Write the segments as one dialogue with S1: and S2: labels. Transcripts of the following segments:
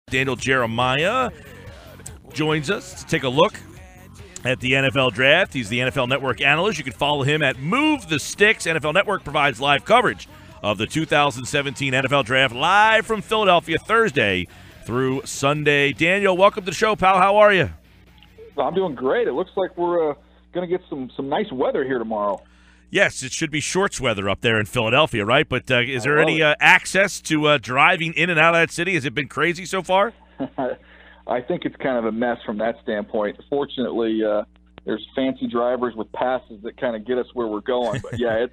S1: Daniel Jeremiah joins us to take a look at the NFL Draft. He's the NFL Network analyst. You can follow him at Move the Sticks. NFL Network provides live coverage of the 2017 NFL Draft live from Philadelphia Thursday through Sunday. Daniel, welcome to the show, pal. How are you?
S2: I'm doing great. It looks like we're going to get some nice weather here tomorrow.
S1: Yes, it should be shorts weather up there in Philadelphia, right? But is there any access to driving in and out of that city? Has it been crazy so far?
S2: I think it's kind of a mess from that standpoint. Fortunately, there's fancy drivers with passes that kind of get us where we're going. But, yeah,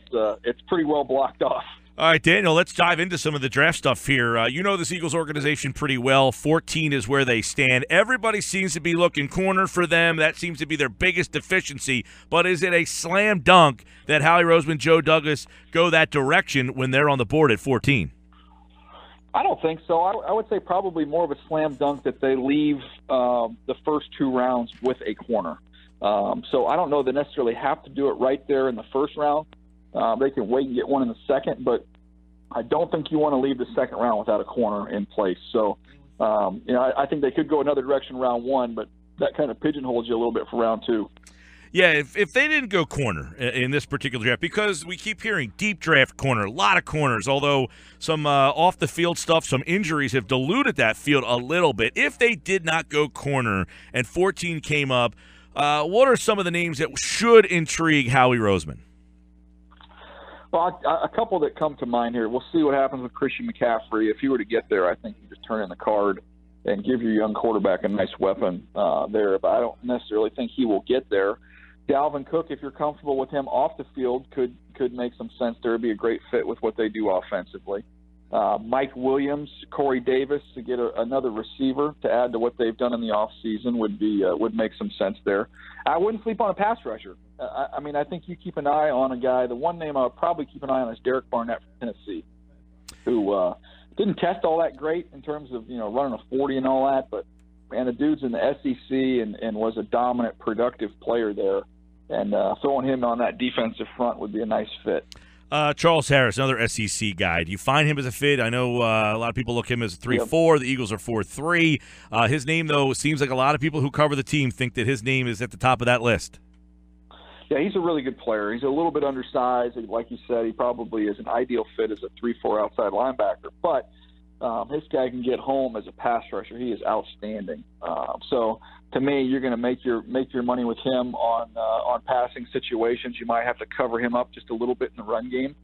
S2: it's pretty well blocked off.
S1: All right, Daniel, let's dive into some of the draft stuff here. You know this Eagles organization pretty well. 14 is where they stand. Everybody seems to be looking corner for them. That seems to be their biggest deficiency. But is it a slam dunk that Howie Roseman, Joe Douglas go that direction when they're on the board at 14?
S2: I don't think so. I would say probably more of a slam dunk that they leave the first two rounds with a corner. So I don't know they necessarily have to do it right there in the first round. They can wait and get one in the second, but I don't think you want to leave the second round without a corner in place. So, I think they could go another direction round one, but that kind of pigeonholes you a little bit for round two.
S1: Yeah, if they didn't go corner in this particular draft, because we keep hearing deep draft corner, a lot of corners, although some off-the-field stuff, some injuries have diluted that field a little bit. If they did not go corner and 14 came up, what are some of the names that should intrigue Howie Roseman?
S2: Well, a couple that come to mind here. We'll see what happens with Christian McCaffrey. If he were to get there, I think you just turn in the card and give your young quarterback a nice weapon there. But I don't necessarily think he will get there. Dalvin Cook, if you're comfortable with him off the field, could make some sense there. It'd be a great fit with what they do offensively. Mike Williams, Corey Davis to get another receiver to add to what they've done in the offseason would make some sense there. I wouldn't sleep on a pass rusher. I think you keep an eye on a guy. The one name I would probably keep an eye on is Derek Barnett from Tennessee, who didn't test all that great in terms of running a 40 and all that, but man, the dude's in the SEC and was a dominant, productive player there. And throwing him on that defensive front would be a nice fit.
S1: Charles Harris, another SEC guy. Do you find him as a fit? I know a lot of people look at him as a 3-4. The Eagles are 4-3. His name, though, seems like a lot of people who cover the team think that his name is at the top of that list.
S2: Yeah, he's a really good player. He's a little bit undersized. Like you said, he probably is an ideal fit as a 3-4 outside linebacker. But this guy can get home as a pass rusher. He is outstanding. So to me, you're going to make your money with him on passing situations. You might have to cover him up just a little bit in the run game.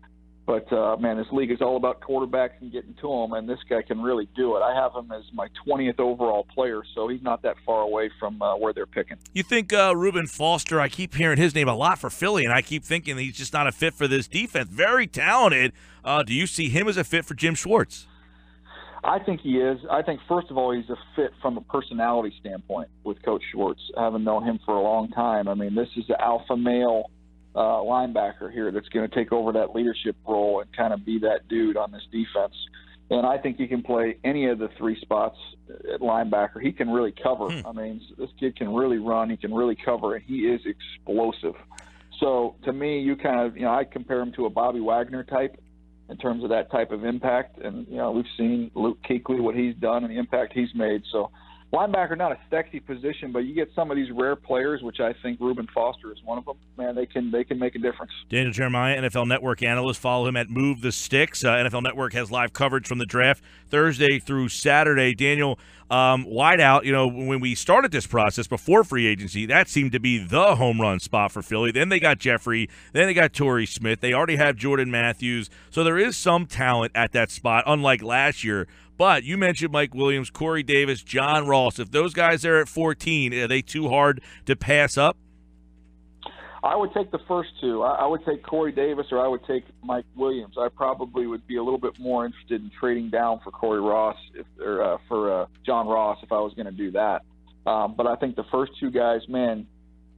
S2: But, man, this league is all about quarterbacks and getting to them, and this guy can really do it. I have him as my 20th overall player, so he's not that far away from where they're picking.
S1: You think Reuben Foster, I keep hearing his name a lot for Philly, and I keep thinking he's just not a fit for this defense. Very talented. Do you see him as a fit for Jim Schwartz?
S2: I think he is. I think, first of all, he's a fit from a personality standpoint with Coach Schwartz, having known him for a long time. I mean, this is the alpha male linebacker here that's going to take over that leadership role and kind of be that dude on this defense. And I think he can play any of the three spots at linebacker. He can really cover. I mean, this kid can really run. He can really cover, and he is explosive. So, to me, you kind of, I compare him to a Bobby Wagner type in terms of that type of impact. And, we've seen Luke Kuechly, what he's done and the impact he's made. So linebacker, not a sexy position, but you get some of these rare players, which I think Reuben Foster is one of them. Man, they can make a difference.
S1: Daniel Jeremiah, NFL Network analyst. Follow him at Move the Sticks. NFL Network has live coverage from the draft Thursday through Saturday. Daniel, wideout, when we started this process before free agency, that seemed to be the home run spot for Philly. Then they got Jeffrey. Then they got Torrey Smith. They already have Jordan Matthews. So there is some talent at that spot, unlike last year. But you mentioned Mike Williams, Corey Davis, John Ross. If those guys are at 14, are they too hard to pass up?
S2: I would take the first two. I would take Corey Davis or I would take Mike Williams. I probably would be a little bit more interested in trading down for Corey Ross for John Ross if I was going to do that. But I think the first two guys, man,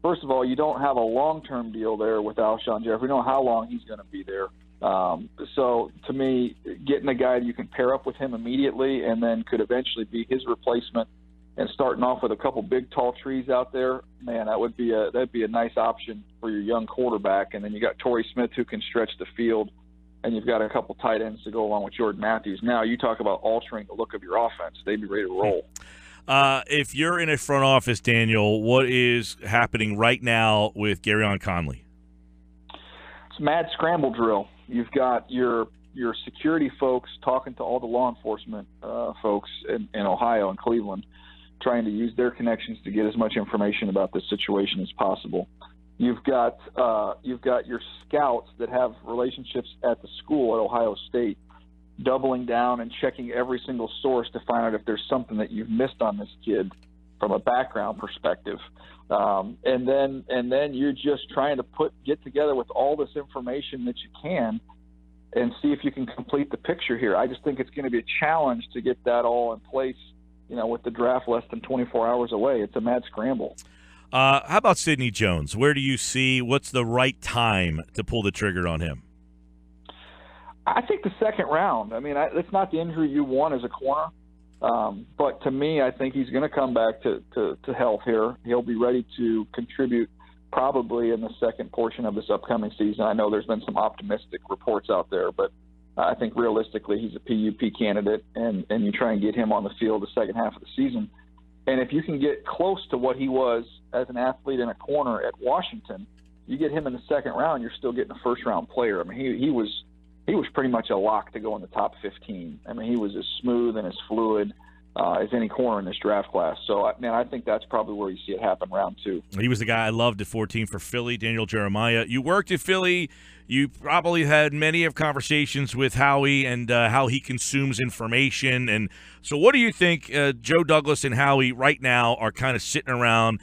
S2: first of all, you don't have a long-term deal there with Alshon Jeffrey. You know how long he's going to be there. So to me, getting a guy that you can pair up with him immediately and then could eventually be his replacement and starting off with a couple big tall trees out there, man, that'd be a nice option for your young quarterback. And then you got Torrey Smith who can stretch the field and you've got a couple tight ends to go along with Jordan Matthews. Now you talk about altering the look of your offense. They'd be ready to roll.
S1: If you're in a front office, Daniel, what is happening right now with Garyon Conley?
S2: It's a mad scramble drill. You've got your security folks talking to all the law enforcement folks in Ohio and Cleveland, trying to use their connections to get as much information about this situation as possible. You've got your scouts that have relationships at the school at Ohio State, doubling down and checking every single source to find out if there's something that you've missed on this kid from a background perspective. And then you're just trying to get together with all this information that you can and see if you can complete the picture here. I just think it's going to be a challenge to get that all in place, with the draft less than 24 hours away. It's a mad scramble.
S1: How about Sidney Jones? Where do you see what's the right time to pull the trigger on him?
S2: I think the second round. I mean, it's not the injury you want as a corner. But to me, I think he's going to come back to health here. He'll be ready to contribute probably in the second portion of this upcoming season. I know there's been some optimistic reports out there, but I think realistically he's a PUP candidate, and you try and get him on the field the second half of the season. And if you can get close to what he was as an athlete in a corner at Washington, you get him in the second round, you're still getting a first-round player. I mean, he was pretty much a lock to go in the top 15. I mean, he was as smooth and as fluid as any corner in this draft class. So, I think that's probably where you see it happen round 2.
S1: He was the guy I loved at 14 for Philly, Daniel Jeremiah. You worked at Philly. You probably had many of conversations with Howie and how he consumes information. And so what do you think Joe Douglas and Howie right now are kind of sitting around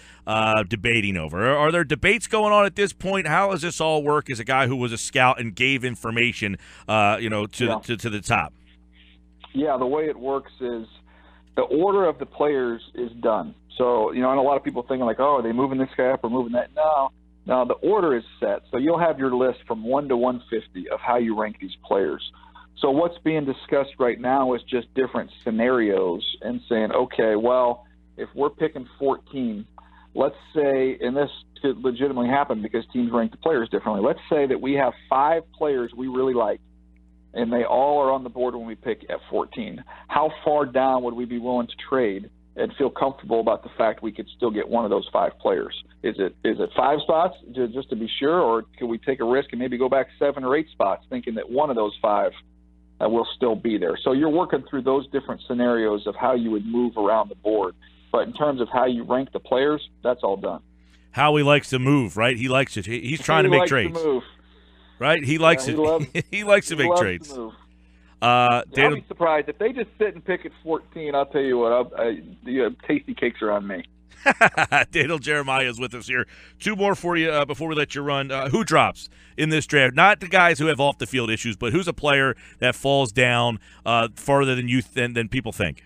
S1: debating over? Are there debates going on at this point? How does this all work as a guy who was a scout and gave information, to the top?
S2: Yeah, the way it works is the order of the players is done. So, and a lot of people thinking like, oh, are they moving this guy up or moving that? No, the order is set. So you'll have your list from 1 to 150 of how you rank these players. So what's being discussed right now is just different scenarios and saying, okay, well, if we're picking 14, let's say, and this could legitimately happen because teams rank the players differently. Let's say that we have 5 players we really like, and they all are on the board when we pick at 14. How far down would we be willing to trade and feel comfortable about the fact we could still get one of those 5 players? Is it 5 spots just to be sure, or can we take a risk and maybe go back 7 or 8 spots thinking that one of those 5 will still be there? So you're working through those different scenarios of how you would move around the board. But in terms of how you rank the players, that's all done.
S1: Howie likes to move, right? He likes it. He's trying to make trades.
S2: To move.
S1: Right? He likes it. He likes to make trades.
S2: I'll be surprised if they just sit and pick at 14. I'll tell you what, tasty cakes are on me.
S1: Daniel Jeremiah is with us here. 2 more for you before we let you run. Who drops in this draft? Not the guys who have off-the-field issues, but who's a player that falls down farther than people think?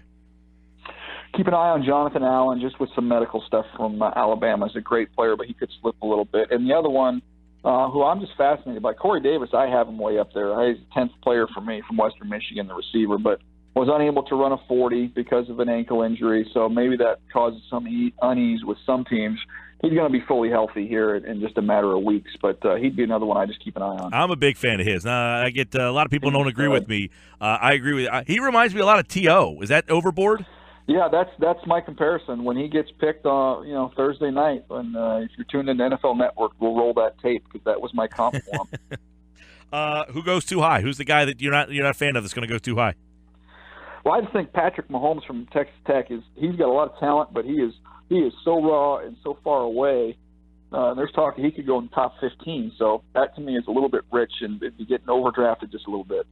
S2: Keep an eye on Jonathan Allen, just with some medical stuff from Alabama. He's a great player, but he could slip a little bit. And the other one, who I'm just fascinated by, Corey Davis, I have him way up there. He's the 10th player for me from Western Michigan, the receiver, but was unable to run a 40 because of an ankle injury, so maybe that causes some unease with some teams. He's going to be fully healthy here in just a matter of weeks, but he'd be another one I just keep an eye on.
S1: I'm a big fan of his. I get a lot of people don't agree with me. I agree with he reminds me a lot of T.O. Is that overboard?
S2: Yeah, that's my comparison. When he gets picked on, Thursday night, and if you're tuned into NFL Network, we'll roll that tape because that was my comp for him.
S1: Who goes too high? Who's the guy that you're not a fan of that's going to go too high?
S2: Well, I just think Patrick Mahomes from Texas Tech he's got a lot of talent, but he is so raw and so far away. There's talk he could go in the top 15, so that to me is a little bit rich and it'd be getting overdrafted just a little bit.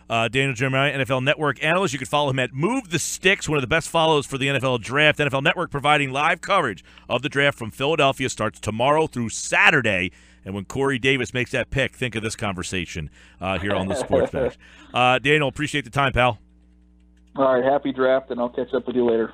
S1: Daniel Jeremiah, NFL Network analyst. You can follow him at Move the Sticks, one of the best follows for the NFL Draft. NFL Network providing live coverage of the draft from Philadelphia starts tomorrow through Saturday. And when Corey Davis makes that pick, think of this conversation here on the Sports Bench. Daniel, appreciate the time, pal.
S2: All right, happy draft, and I'll catch up with you later.